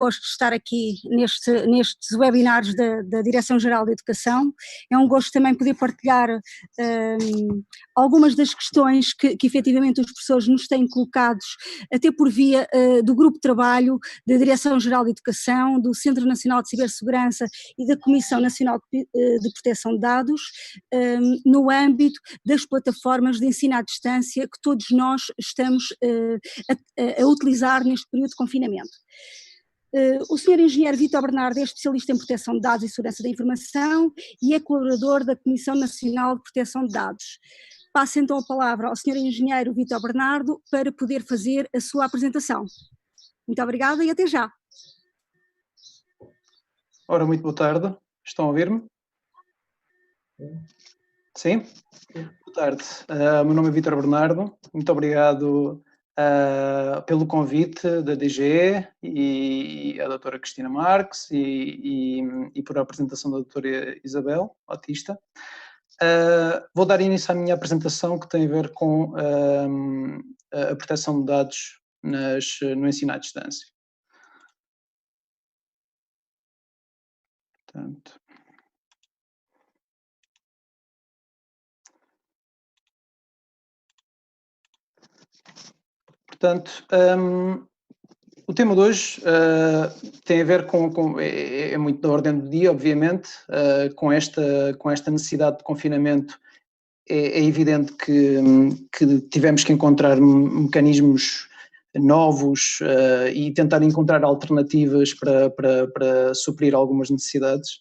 gosto de estar aqui nestes webinars da Direção-Geral da Educação. É um gosto também poder partilhar algumas das questões que efetivamente os professores nos têm colocados, até por via do grupo de trabalho da Direção-Geral da Educação, do Centro Nacional de Cibersegurança e da Comissão Nacional de Proteção de Dados, no âmbito das plataformas de ensino à distância que todos nós estamos a utilizar neste período de confinamento. O Sr. Engenheiro Vítor Bernardo é especialista em proteção de dados e segurança da informação e é colaborador da Comissão Nacional de Proteção de Dados. Passo então a palavra ao Sr. Engenheiro Vítor Bernardo para poder fazer a sua apresentação. Muito obrigada e até já. Ora, muito boa tarde. Estão a ouvir-me? Sim? Boa tarde. Meu nome é Vítor Bernardo. Muito obrigado pelo convite da DGE e a doutora Cristina Marques e por a apresentação da doutora Isabel Batista. Vou dar início à minha apresentação, que tem a ver com a proteção de dados no ensino à distância. Portanto, o tema de hoje tem a ver é muito da ordem do dia, obviamente, com esta necessidade de confinamento. É evidente que tivemos que encontrar mecanismos novos e tentar encontrar alternativas para suprir algumas necessidades.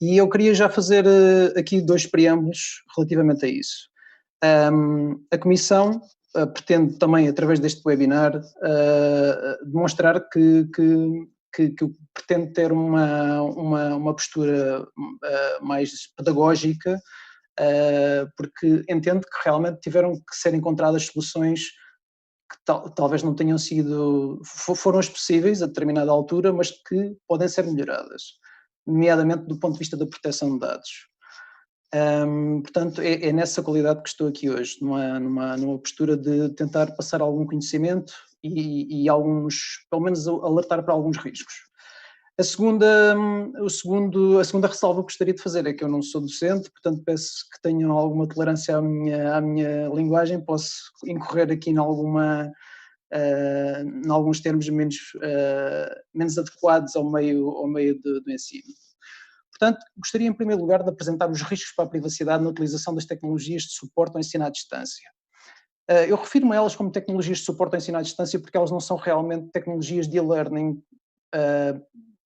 E eu queria já fazer aqui 2 preâmbulos relativamente a isso. A Comissão pretende também, através deste webinar, demonstrar que pretende ter uma postura mais pedagógica, porque entende que realmente tiveram que ser encontradas soluções que talvez não tenham sido, foram as possíveis a determinada altura, mas que podem ser melhoradas, nomeadamente do ponto de vista da proteção de dados. Portanto, é nessa qualidade que estou aqui hoje, numa postura de tentar passar algum conhecimento e pelo menos alertar para alguns riscos. A segunda ressalva que gostaria de fazer é que eu não sou docente, portanto peço que tenham alguma tolerância à minha linguagem, posso incorrer aqui em alguns termos menos adequados ao meio do ensino. Portanto, gostaria em primeiro lugar de apresentar os riscos para a privacidade na utilização das tecnologias de suporte ao ensino à distância. Eu refiro-me a elas como tecnologias de suporte ao ensino à distância porque elas não são realmente tecnologias de e-learning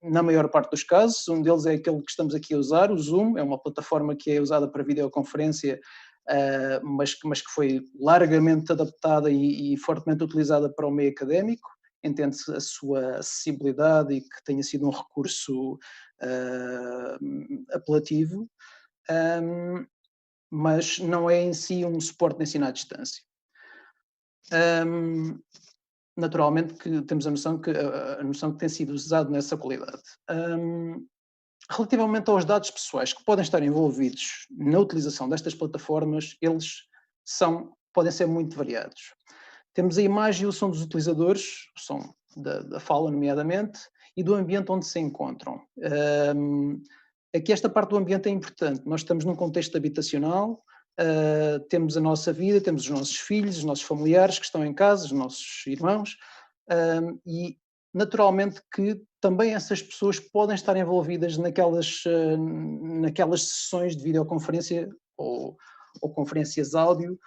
na maior parte dos casos. Um deles é aquele que estamos aqui a usar, o Zoom, é uma plataforma que é usada para videoconferência, mas que foi largamente adaptada e fortemente utilizada para o meio académico. Entende-se a sua acessibilidade e que tenha sido um recurso apelativo, mas não é em si um suporte de ensino à distância. Naturalmente que temos a noção que tem sido usado nessa qualidade. Relativamente aos dados pessoais que podem estar envolvidos na utilização destas plataformas, eles podem ser muito variados. Temos a imagem e o som dos utilizadores, o som da fala nomeadamente, e do ambiente onde se encontram. Aqui esta parte do ambiente é importante. Nós estamos num contexto habitacional, temos a nossa vida, temos os nossos filhos, os nossos familiares que estão em casa, os nossos irmãos, e naturalmente que também essas pessoas podem estar envolvidas naquelas sessões de videoconferência ou conferências áudio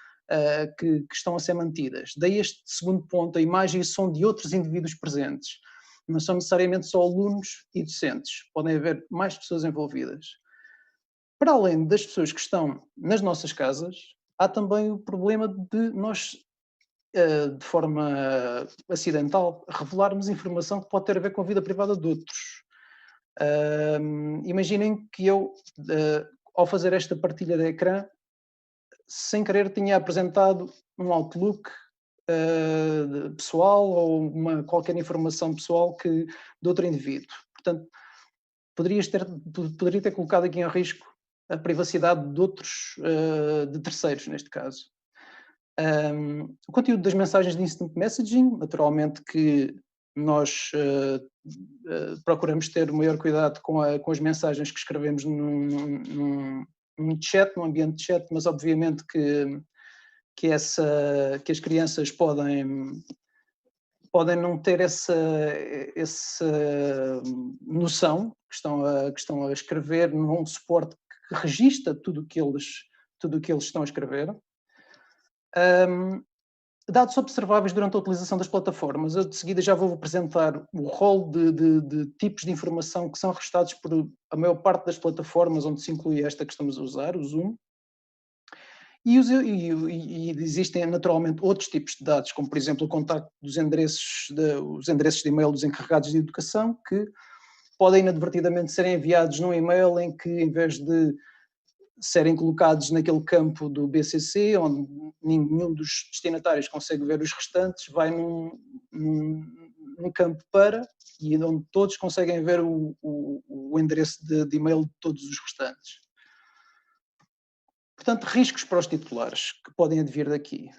que estão a ser mantidas. Daí este segundo ponto, a imagem e som de outros indivíduos presentes. Não são necessariamente só alunos e docentes, podem haver mais pessoas envolvidas. Para além das pessoas que estão nas nossas casas, há também o problema de nós, de forma acidental, revelarmos informação que pode ter a ver com a vida privada de outros. Imaginem que eu, ao fazer esta partilha de ecrã, sem querer tinha apresentado um Outlook pessoal ou qualquer informação pessoal de outro indivíduo. Portanto, poderia ter colocado aqui em risco a privacidade de terceiros, neste caso. O conteúdo das mensagens de instant messaging, naturalmente que nós procuramos ter o maior cuidado com as mensagens que escrevemos num chat, num ambiente de chat, mas obviamente que as crianças podem não ter essa noção, que estão a escrever num suporte que registra tudo o que eles estão a escrever. Dados observáveis durante a utilização das plataformas. Eu de seguida já vou apresentar o rol de tipos de informação que são registados por a maior parte das plataformas onde se inclui esta que estamos a usar, o Zoom. E existem naturalmente outros tipos de dados, como por exemplo o contacto dos endereços de e-mail dos encarregados de educação, que podem inadvertidamente ser enviados num e-mail em que, em vez de serem colocados naquele campo do BCC, onde nenhum dos destinatários consegue ver os restantes, vai num campo e onde todos conseguem ver o endereço de e-mail de todos os restantes. Portanto, riscos para os titulares que podem advir daqui.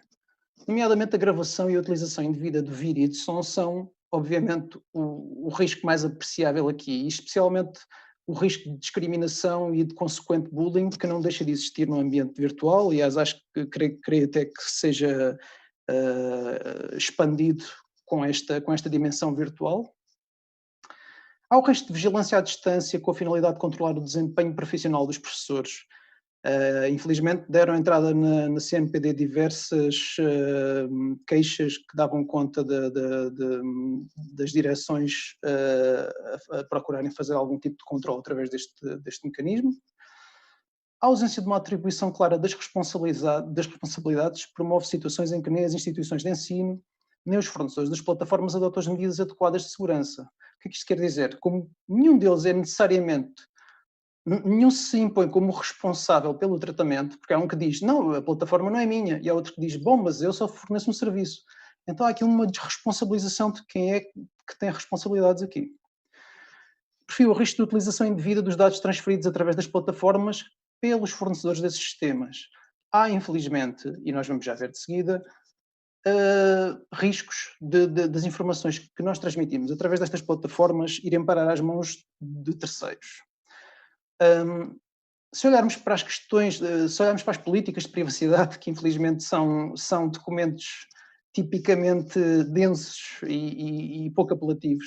Nomeadamente a gravação e a utilização indevida do vídeo e de som são, obviamente, o risco mais apreciável aqui, e especialmente o risco de discriminação e de consequente bullying, que não deixa de existir no ambiente virtual. Aliás, acho que creio até que seja expandido com esta dimensão virtual. Há o risco de vigilância à distância com a finalidade de controlar o desempenho profissional dos professores. Infelizmente deram entrada na CMPD diversas queixas que davam conta das direções a procurarem fazer algum tipo de controle através deste mecanismo. A ausência de uma atribuição clara das responsabilidades promove situações em que nem as instituições de ensino, nem os fornecedores das plataformas adotam as medidas adequadas de segurança. O que é que isto quer dizer? Como nenhum deles é necessariamente nenhum se impõe como responsável pelo tratamento, porque há um que diz, não, a plataforma não é minha, e há outro que diz, bom, mas eu só forneço um serviço. Então há aqui uma desresponsabilização de quem é que tem responsabilidades aqui. Perfil o risco de utilização indevida dos dados transferidos através das plataformas pelos fornecedores desses sistemas. Há, infelizmente, e nós vamos já ver de seguida, riscos das informações que nós transmitimos através destas plataformas irem parar às mãos de terceiros. Se olharmos para as questões, se olharmos para as políticas de privacidade, que infelizmente são documentos tipicamente densos e pouco apelativos,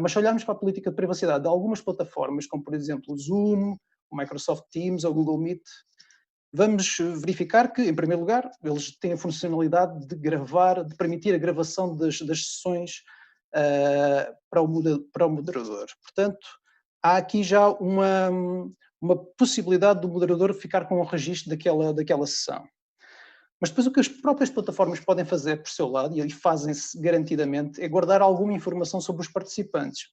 mas se olharmos para a política de privacidade de algumas plataformas, como por exemplo o Zoom, o Microsoft Teams ou o Google Meet, vamos verificar que, em primeiro lugar, eles têm a funcionalidade de gravar, de permitir a gravação das sessões para o moderador. Portanto, há aqui já uma possibilidade do moderador ficar com o registro daquela sessão. Mas depois o que as próprias plataformas podem fazer por seu lado, e fazem-se garantidamente, é guardar alguma informação sobre os participantes.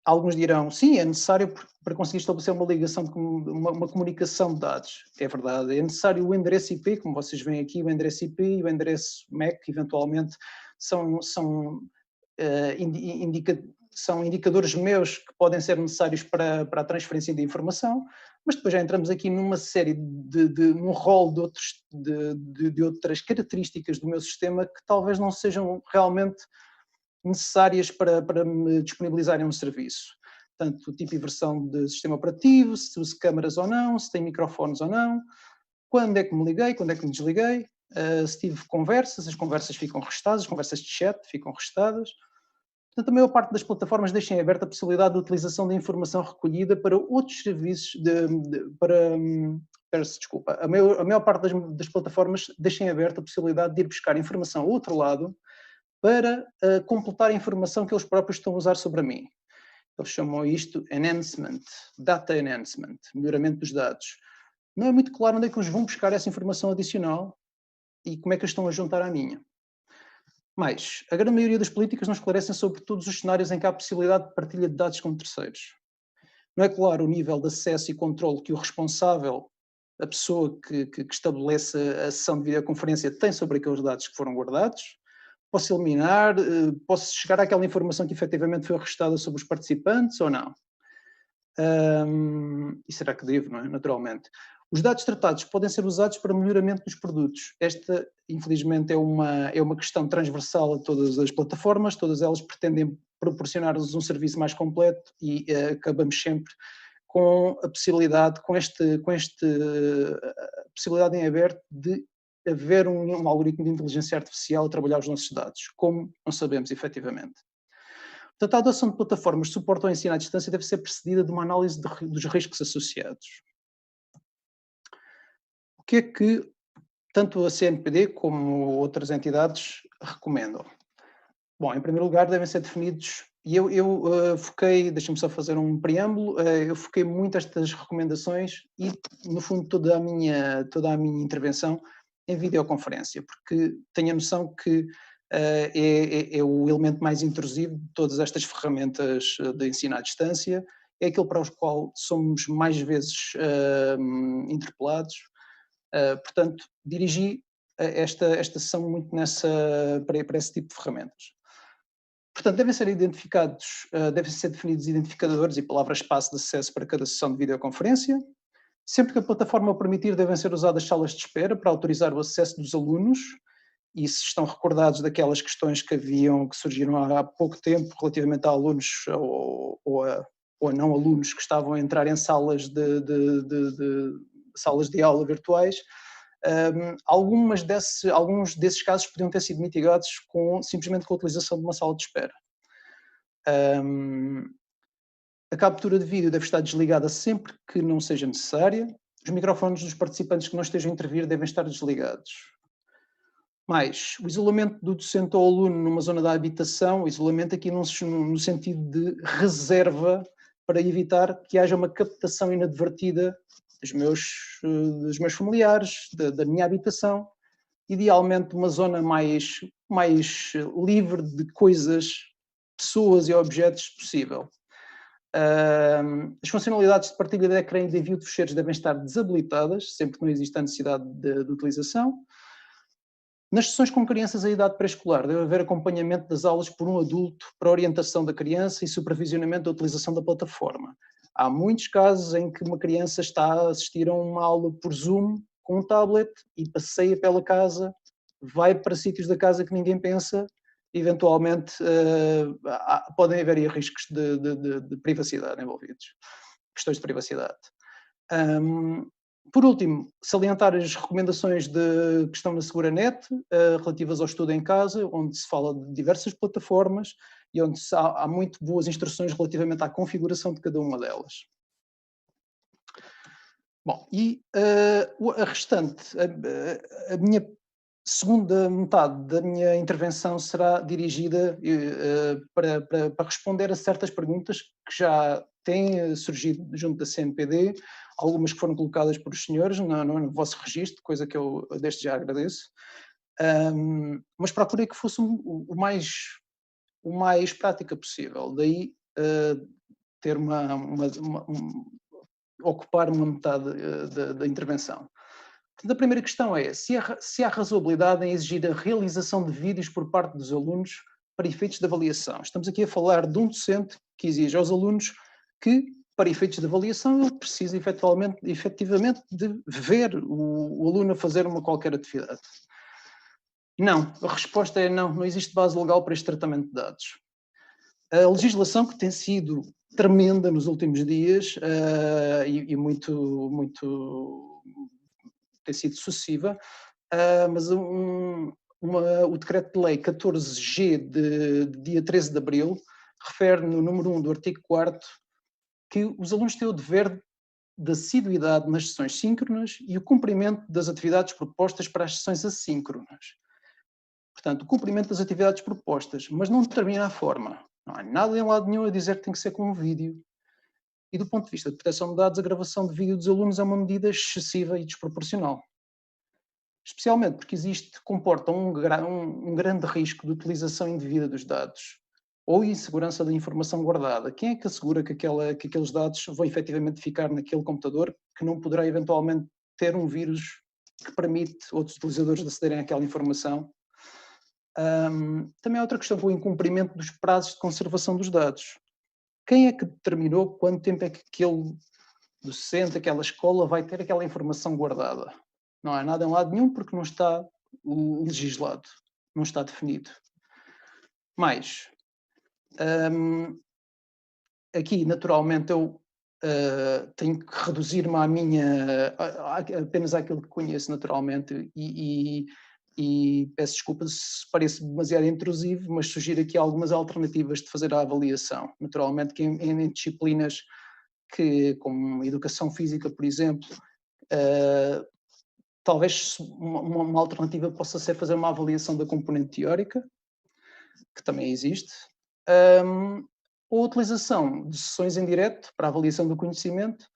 Alguns dirão, sim, é necessário para conseguir estabelecer uma ligação, uma comunicação de dados. É verdade, é necessário o endereço IP, como vocês veem aqui, o endereço IP e o endereço MAC, eventualmente, são indicadores meus que podem ser necessários para a transferência de informação, mas depois já entramos aqui numa série num rol de outras características do meu sistema que talvez não sejam realmente necessárias para me disponibilizarem um serviço. Portanto, o tipo e versão de sistema operativo, se uso câmaras ou não, se tem microfones ou não, quando é que me liguei, quando é que me desliguei, se tive conversas, as conversas ficam registadas, as conversas de chat ficam registadas. Portanto, a maior parte das plataformas deixam aberta a possibilidade de utilização da informação recolhida para outros serviços, desculpa, a maior parte das plataformas deixam aberta a possibilidade de ir buscar informação ao outro lado para completar a informação que eles próprios estão a usar sobre mim. Eles chamam isto enhancement, data enhancement, melhoramento dos dados. Não é muito claro onde é que eles vão buscar essa informação adicional e como é que eles estão a juntar à minha. Mas a grande maioria das políticas não esclarecem sobre todos os cenários em que há possibilidade de partilha de dados com terceiros. Não é claro o nível de acesso e controle que o responsável, a pessoa que estabelece a sessão de videoconferência, tem sobre aqueles dados que foram guardados. Posso eliminar, posso chegar àquela informação que efetivamente foi registada sobre os participantes ou não? E será que devo, não é? Naturalmente. Os dados tratados podem ser usados para melhoramento dos produtos. Esta, infelizmente, é uma questão transversal a todas as plataformas, todas elas pretendem proporcionar-nos um serviço mais completo e acabamos sempre com a possibilidade, possibilidade em aberto de haver um algoritmo de inteligência artificial a trabalhar os nossos dados, como não sabemos efetivamente. Portanto, a adoção de plataformas que suportam o ensino à distância deve ser precedida de uma análise dos riscos associados. O que é que tanto a CNPD como outras entidades recomendam? Bom, em primeiro lugar, devem ser definidos, e eu foquei, deixa-me só fazer um preâmbulo, eu foquei muito estas recomendações e, no fundo, toda a minha intervenção em videoconferência, porque tenho a noção que é o elemento mais intrusivo de todas estas ferramentas de ensino à distância, é aquele para os qual somos mais vezes interpelados. Portanto, dirigi esta sessão muito para esse tipo de ferramentas. Portanto, devem ser definidos identificadores e palavras-passe de acesso para cada sessão de videoconferência. Sempre que a plataforma o permitir, devem ser usadas salas de espera para autorizar o acesso dos alunos. E se estão recordados daquelas questões que surgiram há pouco tempo relativamente a alunos ou a não alunos que estavam a entrar em salas de aula virtuais, alguns desses casos podiam ter sido mitigados simplesmente com a utilização de uma sala de espera. A captura de vídeo deve estar desligada sempre que não seja necessária. Os microfones dos participantes que não estejam a intervir devem estar desligados. Mais, o isolamento do docente ou aluno numa zona da habitação, o isolamento aqui no sentido de reserva para evitar que haja uma captação inadvertida dos meus familiares, da minha habitação, idealmente uma zona mais livre de coisas, pessoas e objetos possível. As funcionalidades de partilha de ecrã e de envio de ficheiros devem estar desabilitadas, sempre que não existe a necessidade de utilização. Nas sessões com crianças em idade pré-escolar, deve haver acompanhamento das aulas por um adulto para orientação da criança e supervisionamento da utilização da plataforma. Há muitos casos em que uma criança está a assistir a uma aula por Zoom com um tablet e passeia pela casa, vai para sítios da casa que ninguém pensa, eventualmente podem haver aí riscos de privacidade envolvidos, questões de privacidade. Por último, salientar as recomendações que estão na SeguraNet, relativas ao estudo em casa, onde se fala de diversas plataformas e onde há muito boas instruções relativamente à configuração de cada uma delas. Bom, e a restante, a minha segunda metade da minha intervenção será dirigida para responder a certas perguntas que já têm surgido junto da CNPD, algumas que foram colocadas por os senhores no vosso registro, coisa que eu desde já agradeço, mas procurei que fosse o mais prática possível, daí ter ocupar uma metade da intervenção. Portanto, a primeira questão é se há razoabilidade em exigir a realização de vídeos por parte dos alunos para efeitos de avaliação. Estamos aqui a falar de um docente que exige aos alunos que, para efeitos de avaliação, ele precisa efetivamente de ver o aluno a fazer uma qualquer atividade. Não, a resposta é não existe base legal para este tratamento de dados. A legislação que tem sido tremenda nos últimos dias e muito tem sido sucessiva, mas o Decreto-de-Lei 14G de dia 13 de abril refere no número 1 do artigo 4º que os alunos têm o dever de assiduidade nas sessões síncronas e o cumprimento das atividades propostas para as sessões assíncronas. Portanto, o cumprimento das atividades propostas, mas não determina a forma. Não há nada em lado nenhum a dizer que tem que ser com um vídeo. E do ponto de vista de proteção de dados, a gravação de vídeo dos alunos é uma medida excessiva e desproporcional. Especialmente porque comporta um grande risco de utilização indevida dos dados ou insegurança da informação guardada. Quem é que assegura que aqueles dados vão efetivamente ficar naquele computador que não poderá eventualmente ter um vírus que permite outros utilizadores acederem àquela informação? Também há outra questão, o incumprimento dos prazos de conservação dos dados. Quem é que determinou quanto tempo é que docente, aquela escola vai ter aquela informação guardada. Não há nada em lado nenhum porque não está legislado, não está definido. Mas, aqui, naturalmente, eu tenho que reduzir-me à minha, apenas àquilo que conheço naturalmente e peço desculpa se parece demasiado intrusivo, mas sugiro aqui algumas alternativas de fazer a avaliação. Naturalmente que em disciplinas como educação física, por exemplo, talvez uma alternativa possa ser fazer uma avaliação da componente teórica, que também existe, ou a utilização de sessões em direto para avaliação do conhecimento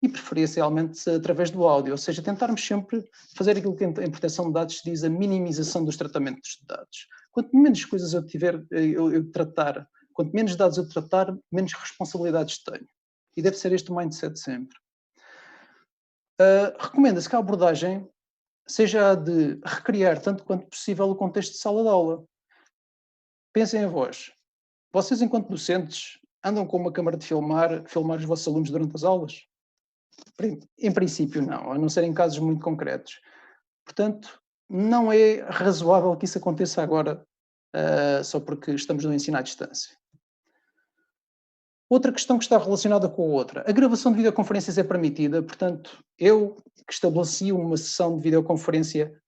e preferencialmente através do áudio, ou seja, tentarmos sempre fazer aquilo que em proteção de dados se diz a minimização dos tratamentos de dados. Quanto menos coisas eu tratar, quanto menos dados eu tratar, menos responsabilidades tenho. E deve ser este o mindset sempre. Recomenda-se que a abordagem seja a de recriar tanto quanto possível o contexto de sala de aula. Pensem em vós. Vocês, enquanto docentes, andam com uma câmara de filmar os vossos alunos durante as aulas? Em princípio, não, a não ser em casos muito concretos. Portanto, não é razoável que isso aconteça agora, só porque estamos no ensino à distância. Outra questão que está relacionada com a outra. A gravação de videoconferências é permitida, portanto, eu que estabeleci uma sessão de videoconferência,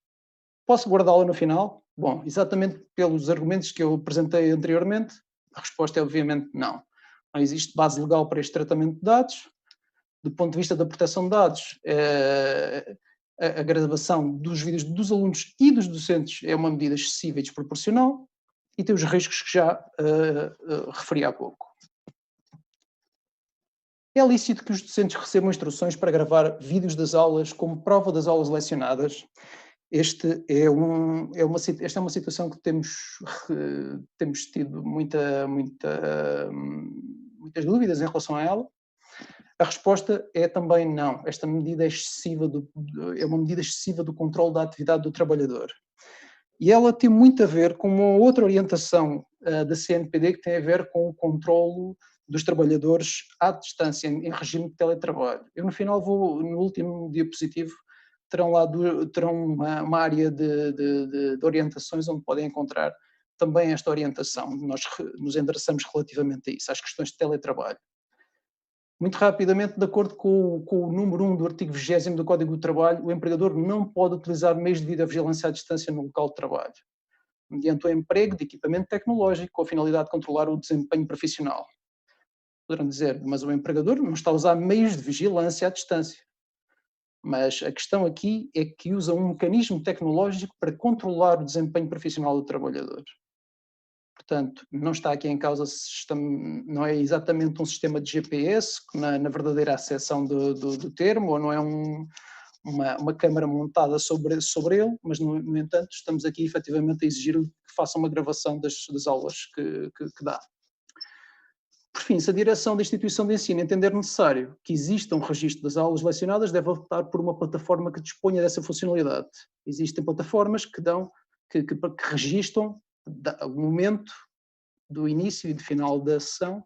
posso guardá-la no final? Bom, exatamente pelos argumentos que eu apresentei anteriormente, a resposta é obviamente não. Não existe base legal para este tratamento de dados. Do ponto de vista da proteção de dados, a gravação dos vídeos dos alunos e dos docentes é uma medida excessiva e desproporcional e tem os riscos que já referi há pouco. É lícito que os docentes recebam instruções para gravar vídeos das aulas como prova das aulas lecionadas. Esta é uma situação que temos tido muitas dúvidas em relação a ela. A resposta é também não. Esta medida é uma medida excessiva do controle da atividade do trabalhador. E ela tem muito a ver com uma outra orientação da CNPD que tem a ver com o controlo dos trabalhadores à distância, em regime de teletrabalho. Eu, no final, no último diapositivo, terão uma área de orientações onde podem encontrar também esta orientação. Nós nos endereçamos relativamente a isso, às questões de teletrabalho. Muito rapidamente, de acordo com o número 1 do artigo 20º do Código do Trabalho, o empregador não pode utilizar meios de videovigilância à distância no local de trabalho, mediante o emprego de equipamento tecnológico com a finalidade de controlar o desempenho profissional. Poderão dizer, mas o empregador não está a usar meios de vigilância à distância. Mas a questão aqui é que usa um mecanismo tecnológico para controlar o desempenho profissional do trabalhador. Portanto, não está aqui em causa, não é exatamente um sistema de GPS, na verdadeira acessão do termo, ou não é uma câmara montada sobre ele, mas, no entanto, estamos aqui efetivamente a exigir que faça uma gravação das aulas que dá. Por fim, se a direção da instituição de ensino entender necessário que exista um registro das aulas lecionadas, deve optar por uma plataforma que disponha dessa funcionalidade. Existem plataformas que registram o momento do início e do final da sessão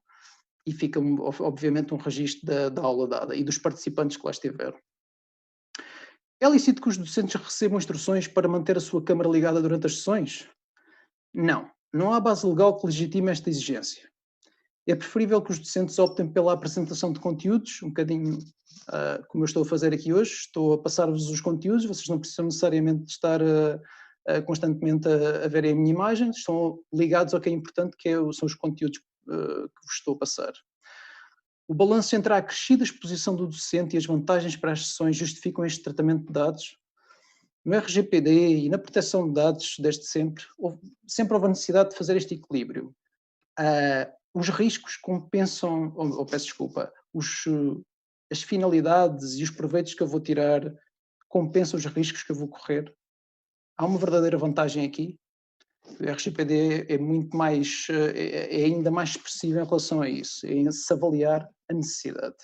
e fica, obviamente, um registro da aula dada e dos participantes que lá estiveram. É lícito que os docentes recebam instruções para manter a sua câmara ligada durante as sessões? Não. Não há base legal que legitime esta exigência. É preferível que os docentes optem pela apresentação de conteúdos, um bocadinho como eu estou a fazer aqui hoje. Estou a passar-vos os conteúdos, vocês não precisam necessariamente de estar constantemente a verem a minha imagem, estão ligados ao que é importante, são os conteúdos que vos estou a passar. O balanço entre a acrescida exposição do docente e as vantagens para as sessões justificam este tratamento de dados. No RGPD e na proteção de dados, desde sempre houve a necessidade de fazer este equilíbrio. Os riscos compensam, peço desculpa, as finalidades e os proveitos que eu vou tirar compensam os riscos que eu vou correr. Há uma verdadeira vantagem aqui. O RGPD é ainda mais expressivo em relação a isso, em se avaliar a necessidade.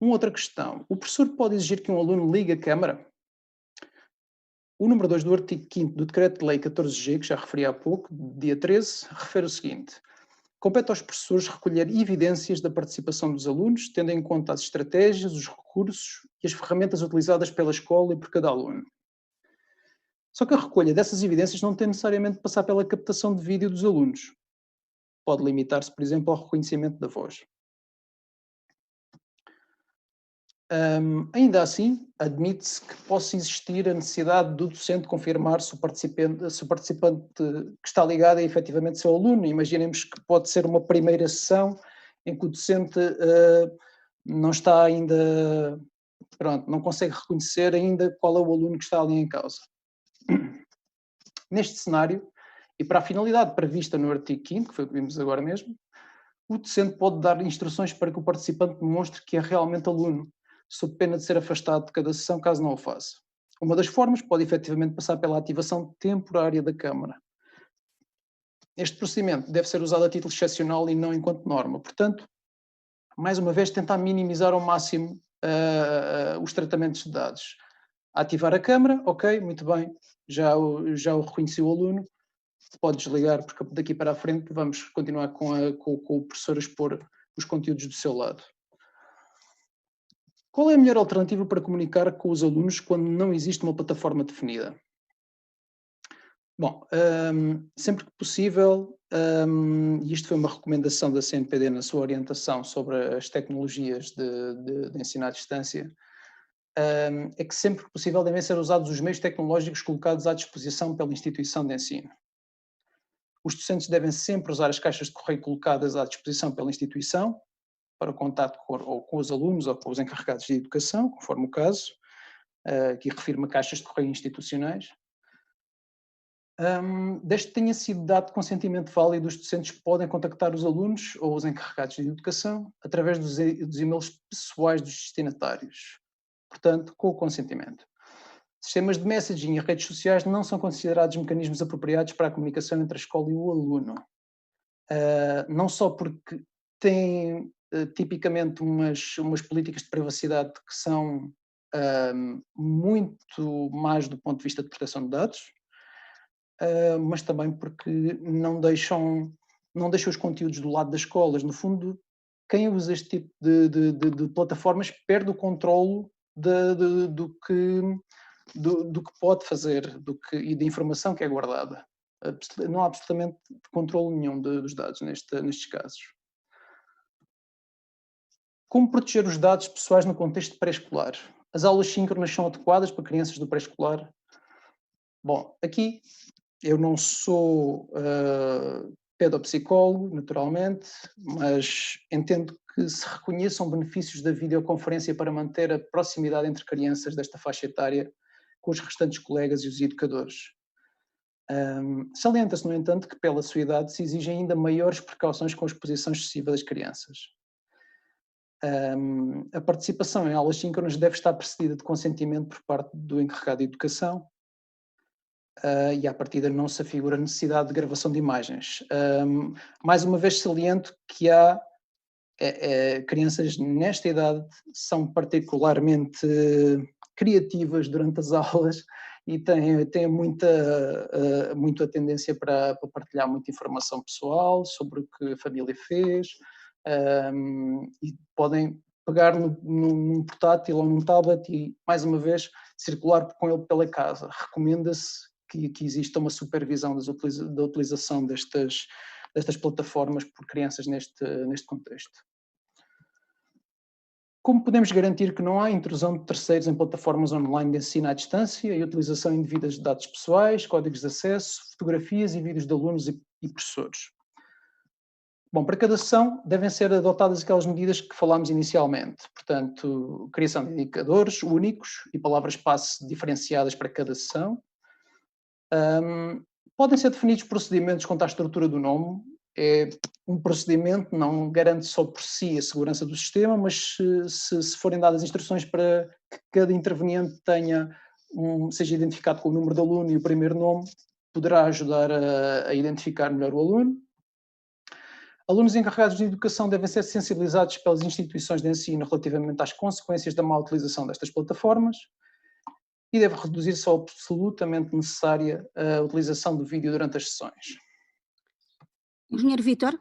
Uma outra questão. O professor pode exigir que um aluno ligue a câmara? O número 2 do artigo 5º do Decreto-Lei 14G, que já referi há pouco, dia 13, refere o seguinte: Compete aos professores recolher evidências da participação dos alunos, tendo em conta as estratégias, os recursos e as ferramentas utilizadas pela escola e por cada aluno. Só que a recolha dessas evidências não tem necessariamente de passar pela captação de vídeo dos alunos. Pode limitar-se, por exemplo, ao reconhecimento da voz. Ainda assim, admite-se que possa existir a necessidade do docente confirmar se o participante que está ligado é efetivamente seu aluno. Imaginemos que pode ser uma primeira sessão em que o docente não está ainda, pronto, não consegue reconhecer ainda qual é o aluno que está ali em causa. Neste cenário, e para a finalidade prevista no artigo 5º, que foi o que vimos agora mesmo, o docente pode dar instruções para que o participante demonstre que é realmente aluno, sob pena de ser afastado de cada sessão caso não o faça. Uma das formas pode efetivamente passar pela ativação temporária da câmara. Este procedimento deve ser usado a título excepcional e não enquanto norma. Portanto, mais uma vez, tentar minimizar ao máximo os tratamentos de dados. Ativar a câmara, ok, muito bem, já o reconheci o aluno, pode desligar, porque daqui para a frente vamos continuar com o professor a expor os conteúdos do seu lado. Qual é a melhor alternativa para comunicar com os alunos quando não existe uma plataforma definida? Bom, sempre que possível, e isto foi uma recomendação da CNPD na sua orientação sobre as tecnologias de ensino à distância, é que sempre que possível devem ser usados os meios tecnológicos colocados à disposição pela instituição de ensino. Os docentes devem sempre usar as caixas de correio colocadas à disposição pela instituição, para o contato com os alunos ou com os encarregados de educação, conforme o caso, que refirma caixas de correio institucionais. Desde que tenha sido dado consentimento válido, os docentes podem contactar os alunos ou os encarregados de educação através dos e-mails pessoais dos destinatários, portanto, com o consentimento. Sistemas de messaging e redes sociais não são considerados mecanismos apropriados para a comunicação entre a escola e o aluno. Não só porque têm tipicamente umas políticas de privacidade que são muito mais do ponto de vista de proteção de dados, mas também porque não deixam os conteúdos do lado das escolas. No fundo, quem usa este tipo de plataformas perde o controlo do que pode fazer e da informação que é guardada. Não há absolutamente controle nenhum dos dados nestes casos. Como proteger os dados pessoais no contexto pré-escolar? As aulas síncronas são adequadas para crianças do pré-escolar? Bom, aqui eu não sou pedopsicólogo, naturalmente, mas entendo que se reconheçam benefícios da videoconferência para manter a proximidade entre crianças desta faixa etária com os restantes colegas e os educadores. Salienta-se, no entanto, que pela sua idade se exigem ainda maiores precauções com a exposição excessiva das crianças. A participação em aulas síncronas deve estar precedida de consentimento por parte do encarregado de educação, e à partida não se afigura a necessidade de gravação de imagens. Mais uma vez saliento que há crianças nesta idade são particularmente criativas durante as aulas e têm muita tendência para partilhar muita informação pessoal sobre o que a família fez, e podem pegar num portátil ou num tablet e, mais uma vez, circular com ele pela casa. Recomenda-se que exista uma supervisão da utilização destas plataformas por crianças neste contexto. Como podemos garantir que não há intrusão de terceiros em plataformas online de ensino à distância e utilização indevida de dados pessoais, códigos de acesso, fotografias e vídeos de alunos e professores? Bom, para cada sessão devem ser adotadas aquelas medidas que falámos inicialmente, portanto, criação de indicadores únicos e palavras-passe diferenciadas para cada sessão. Podem ser definidos procedimentos quanto à estrutura do nome. É um procedimento, não garante só por si a segurança do sistema, mas se forem dadas instruções para que cada interveniente seja identificado com o número de aluno e o primeiro nome, poderá ajudar a identificar melhor o aluno. Alunos encarregados de educação devem ser sensibilizados pelas instituições de ensino relativamente às consequências da má utilização destas plataformas e deve reduzir-se ao absolutamente necessária a utilização do vídeo durante as sessões. Engenheiro Vítor?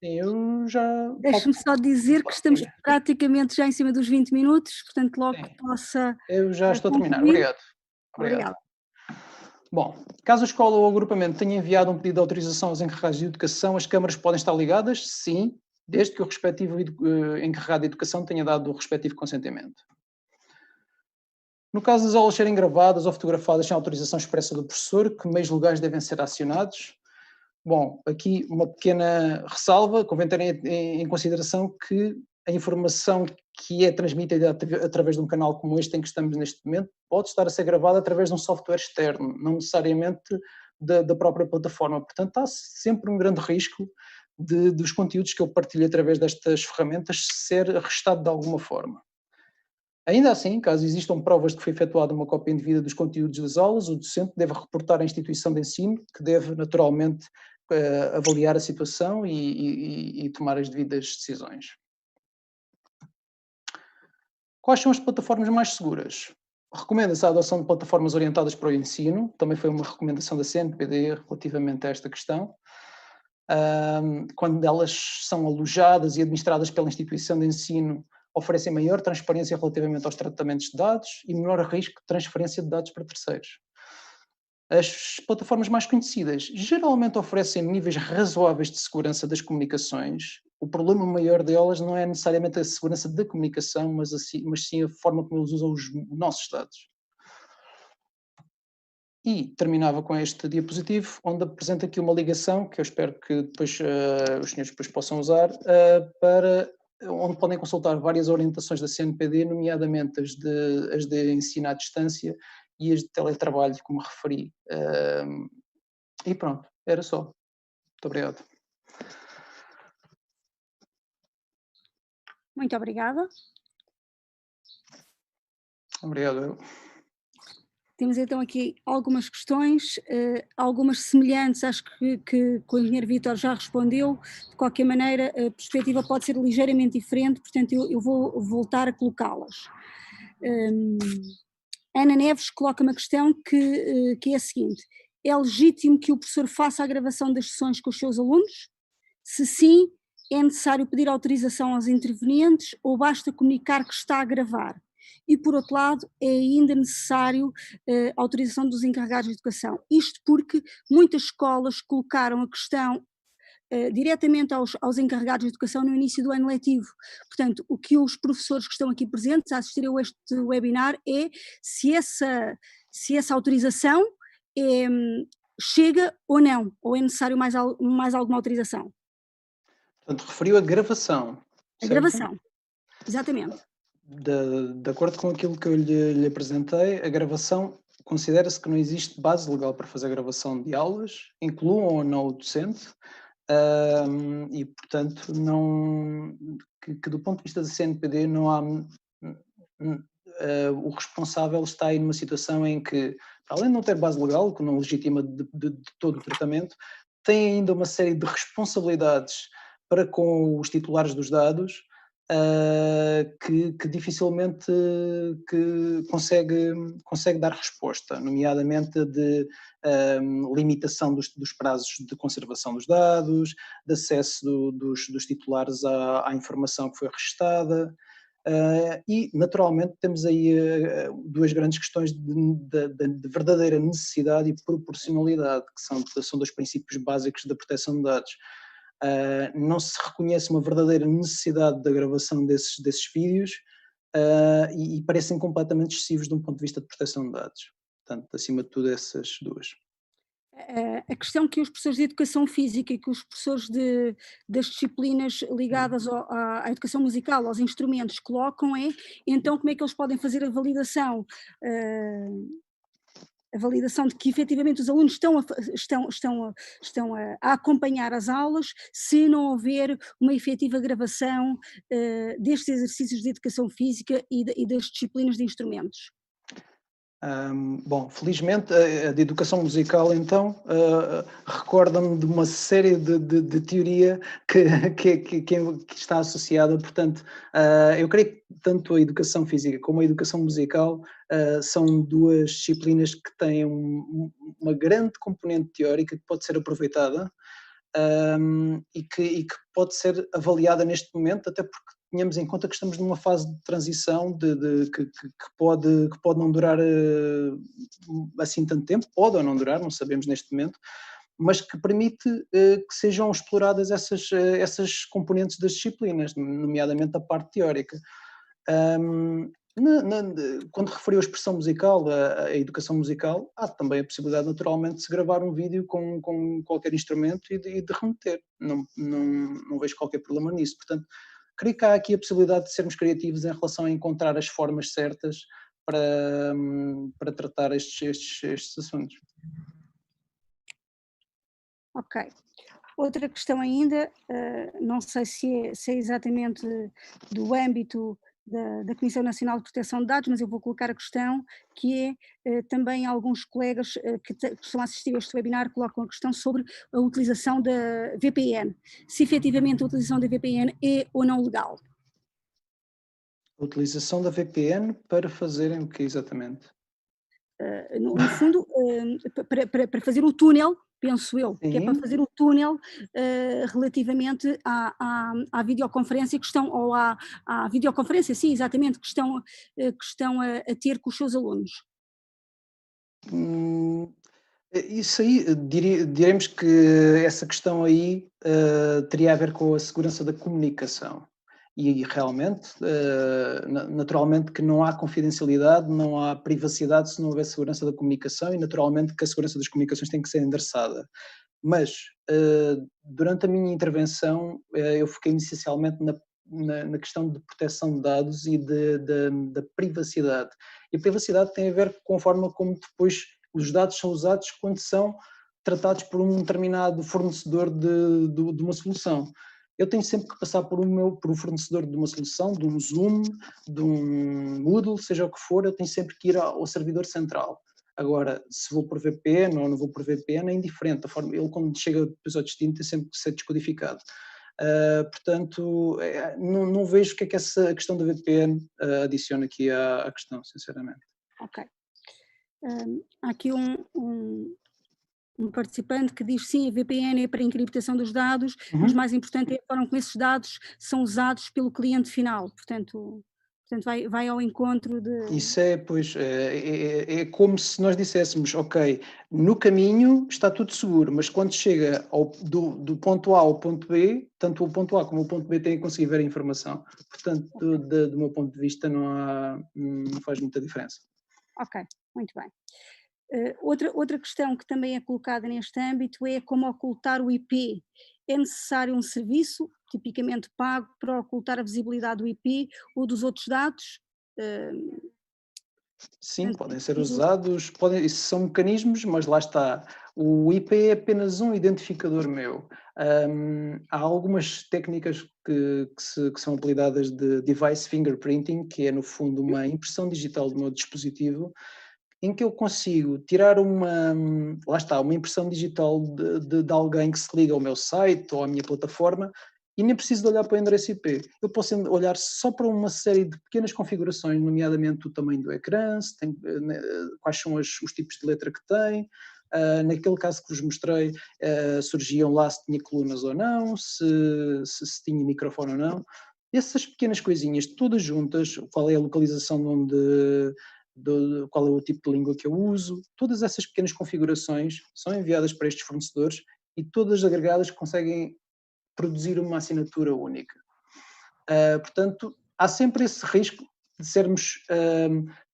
Sim, eu já... Deixe-me só dizer que estamos praticamente já em cima dos 20 minutos, portanto logo que Sim, possa eu já estou a terminar. concluir. Obrigado. Obrigado. Obrigada. Bom, caso a escola ou o agrupamento tenha enviado um pedido de autorização aos encarregados de educação, as câmaras podem estar ligadas? Sim, desde que o respectivo encarregado de educação tenha dado o respectivo consentimento. No caso das aulas serem gravadas ou fotografadas sem autorização expressa do professor, que meios legais devem ser acionados? Bom, aqui uma pequena ressalva, convém ter em consideração que a informação que é transmitida através de um canal como este em que estamos neste momento pode estar a ser gravada através de um software externo, não necessariamente da própria plataforma. Portanto, há sempre um grande risco dos conteúdos que eu partilho através destas ferramentas ser arrestado de alguma forma. Ainda assim, caso existam provas de que foi efetuada uma cópia indevida dos conteúdos das aulas, o docente deve reportar à instituição de ensino, que deve naturalmente avaliar a situação e tomar as devidas decisões. Quais são as plataformas mais seguras? Recomenda-se a adoção de plataformas orientadas para o ensino, também foi uma recomendação da CNPD relativamente a esta questão. Quando elas são alojadas e administradas pela instituição de ensino, oferecem maior transparência relativamente aos tratamentos de dados e menor risco de transferência de dados para terceiros. As plataformas mais conhecidas geralmente oferecem níveis razoáveis de segurança das comunicações. O problema maior delas não é necessariamente a segurança da comunicação, mas sim a forma como eles usam os nossos dados. E terminava com este diapositivo, onde apresenta aqui uma ligação, que eu espero que depois os senhores depois possam usar, para onde podem consultar várias orientações da CNPD, nomeadamente as de ensino à distância e as de teletrabalho, como referi. E pronto, era só. Muito obrigado. Muito obrigada. Obrigado. Temos então aqui algumas questões, algumas semelhantes, acho que o engenheiro Vítor já respondeu. De qualquer maneira, a perspectiva pode ser ligeiramente diferente, portanto eu vou voltar a colocá-las. Ana Neves coloca uma questão que é a seguinte: é legítimo que o professor faça a gravação das sessões com os seus alunos? Se sim, é necessário pedir autorização aos intervenientes ou basta comunicar que está a gravar? E, por outro lado, é ainda necessário autorização dos encarregados de educação. Isto porque muitas escolas colocaram a questão diretamente aos encarregados de educação no início do ano letivo. Portanto, o que os professores que estão aqui presentes a assistir a este webinar é se essa autorização chega ou não, ou é necessário mais alguma autorização. Portanto, referiu a gravação. A gravação, exatamente. De acordo com aquilo que eu lhe apresentei, a gravação considera-se que não existe base legal para fazer a gravação de aulas, incluam ou não o docente, e portanto que do ponto de vista da CNPD não há o responsável está aí numa situação em que, além de não ter base legal, que não legitima de todo o tratamento, tem ainda uma série de responsabilidades para com os titulares dos dados, que dificilmente consegue dar resposta, nomeadamente de limitação dos prazos de conservação dos dados, de acesso dos titulares à informação que foi registada, e naturalmente temos aí duas grandes questões de verdadeira necessidade e proporcionalidade, que são dois princípios básicos da proteção de dados. Não se reconhece uma verdadeira necessidade da gravação desses vídeos e parecem completamente excessivos de um ponto de vista de proteção de dados. Portanto, acima de tudo, essas duas. A questão que os professores de educação física e que os professores das disciplinas ligadas à educação musical, aos instrumentos, colocam é, então, como é que eles podem fazer a validação de que efetivamente os alunos estão a acompanhar as aulas, se não houver uma efetiva gravação destes exercícios de educação física e das disciplinas de instrumentos. Bom, felizmente a de educação musical então recorda-me de uma série de teoria que está associada, portanto eu creio que tanto a educação física como a educação musical são duas disciplinas que têm uma grande componente teórica que pode ser aproveitada e que pode ser avaliada neste momento, até porque tenhamos em conta que estamos numa fase de transição que pode não durar assim tanto tempo, pode ou não durar, não sabemos neste momento, mas que permite que sejam exploradas essas componentes das disciplinas, nomeadamente a parte teórica. Quando referiu a expressão musical, a educação musical, há também a possibilidade naturalmente de se gravar um vídeo com qualquer instrumento e de remeter. Não vejo qualquer problema nisso. Portanto, creio que há aqui a possibilidade de sermos criativos em relação a encontrar as formas certas para tratar estes assuntos. Ok. Outra questão ainda, não sei se é exatamente do âmbito da Comissão Nacional de Proteção de Dados, mas eu vou colocar a questão que é, também alguns colegas que estão a assistir a este webinar colocam a questão sobre a utilização da VPN, se efetivamente a utilização da VPN é ou não legal. A utilização da VPN para fazerem o que exatamente? No fundo, para fazer o túnel, penso eu, que é para Sim. fazer o túnel relativamente à videoconferência que estão, ou à videoconferência, sim, exatamente, que estão a ter com os seus alunos. Isso aí, diremos que essa questão aí teria a ver com a segurança da comunicação. E realmente, naturalmente que não há confidencialidade, não há privacidade se não houver segurança da comunicação e naturalmente que a segurança das comunicações tem que ser endereçada. Mas, durante a minha intervenção, eu foquei essencialmente na questão de proteção de dados e da privacidade. E a privacidade tem a ver com a forma como depois os dados são usados quando são tratados por um determinado fornecedor de uma solução. Eu tenho sempre que passar por um fornecedor de uma solução, de um Zoom, de um Moodle, seja o que for, eu tenho sempre que ir ao servidor central. Agora, se vou por VPN ou não vou por VPN é indiferente, a forma, ele quando chega depois ao destino tem sempre que ser descodificado. Portanto, não vejo o que é que essa questão da VPN adiciona aqui à questão, sinceramente. Ok. Há aqui um participante que diz sim, a VPN é para a encriptação dos dados, mas mais importante é a forma como esses dados são usados pelo cliente final, portanto vai ao encontro de... Isso pois, é como se nós disséssemos, ok, no caminho está tudo seguro, mas quando chega do ponto A ao ponto B, tanto o ponto A como o ponto B têm que conseguir ver a informação. Portanto, do meu ponto de vista, não faz muita diferença. Ok, muito bem. Outra questão que também é colocada neste âmbito é como ocultar o IP. É necessário um serviço, tipicamente pago, para ocultar a visibilidade do IP ou dos outros dados? Sim, podem ser usados, isso são mecanismos, mas lá está. O IP é apenas um identificador meu. Há algumas técnicas que são apelidadas de device fingerprinting, que é no fundo uma impressão digital do meu dispositivo, em que eu consigo tirar uma impressão digital de alguém que se liga ao meu site ou à minha plataforma e nem preciso de olhar para o endereço IP. Eu posso olhar só para uma série de pequenas configurações, nomeadamente o tamanho do ecrã, quais são os tipos de letra que tem. Naquele caso que vos mostrei, surgiam lá se tinha colunas ou não, se tinha microfone ou não. Essas pequenas coisinhas, todas juntas, qual é a localização qual é o tipo de língua que eu uso, todas essas pequenas configurações são enviadas para estes fornecedores e todas agregadas conseguem produzir uma assinatura única. Portanto, há sempre esse risco de sermos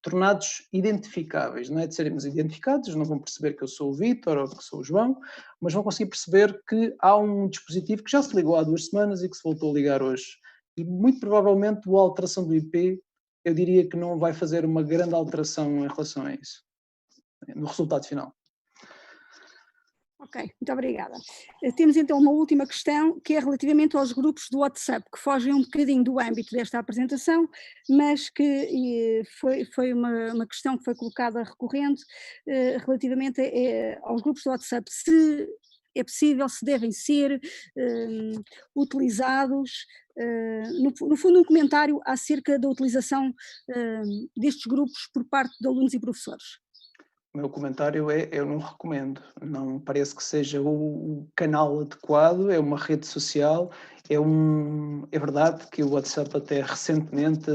tornados identificáveis, não é de sermos identificados, não vão perceber que eu sou o Vítor ou que sou o João, mas vão conseguir perceber que há um dispositivo que já se ligou há 2 semanas e que se voltou a ligar hoje. E muito provavelmente a alteração do IP, eu diria que não vai fazer uma grande alteração em relação a isso, no resultado final. Ok, muito obrigada. Temos então uma última questão, que é relativamente aos grupos do WhatsApp, que fogem um bocadinho do âmbito desta apresentação, mas que foi uma questão que foi colocada recorrente relativamente aos grupos do WhatsApp, se é possível, se devem ser utilizados, no fundo um comentário acerca da utilização destes grupos por parte de alunos e professores. O meu comentário é: eu não recomendo, não parece que seja o canal adequado, é uma rede social, é verdade que o WhatsApp até recentemente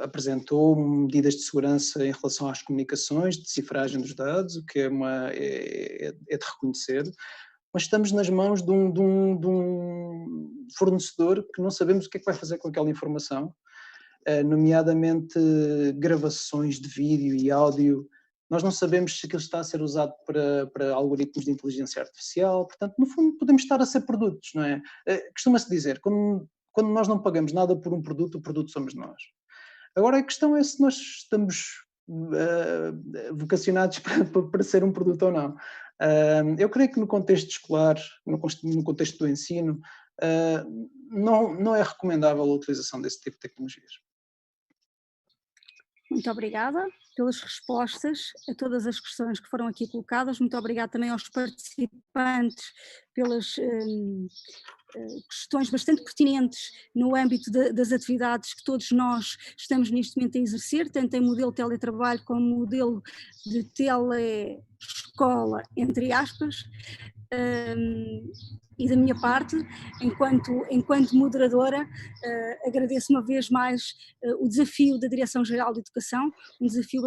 apresentou medidas de segurança em relação às comunicações, de decifragem dos dados, o que é de reconhecer, mas estamos nas mãos de um fornecedor que não sabemos o que é que vai fazer com aquela informação, nomeadamente gravações de vídeo e áudio. Nós não sabemos se aquilo está a ser usado para algoritmos de inteligência artificial, portanto, no fundo, podemos estar a ser produtos, não é? Costuma-se dizer, quando nós não pagamos nada por um produto, o produto somos nós. Agora, a questão é se nós estamos vocacionados para ser um produto ou não. Eu creio que no contexto escolar, no contexto do ensino, não é recomendável a utilização desse tipo de tecnologias. Muito obrigada pelas respostas a todas as questões que foram aqui colocadas. Muito obrigada também aos participantes pelas questões bastante pertinentes no âmbito das atividades que todos nós estamos neste momento a exercer, tanto em modelo de teletrabalho como modelo de telescola, entre aspas. E da minha parte, enquanto moderadora, agradeço uma vez mais o desafio da Direção-Geral de Educação, um desafio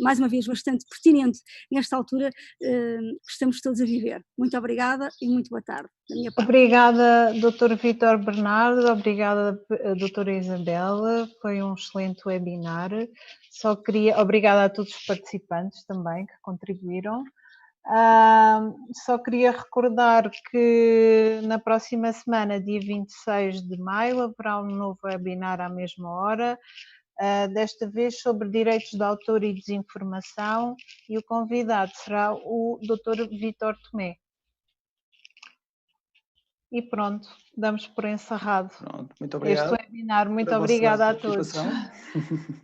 mais uma vez, bastante pertinente nesta altura que estamos todos a viver. Muito obrigada e muito boa tarde. Da minha parte. Obrigada, Dr. Vítor Bernardo, obrigada, doutora Isabel, foi um excelente webinar. Obrigada a todos os participantes também que contribuíram. Só queria recordar que na próxima semana, dia 26 de maio, haverá um novo webinar à mesma hora, desta vez sobre direitos de autor e desinformação, e o convidado será o Dr. Vítor Tomé. E pronto, damos por encerrado Pronto, muito obrigado este webinar. Muito pela vossa obrigada a todos. participação.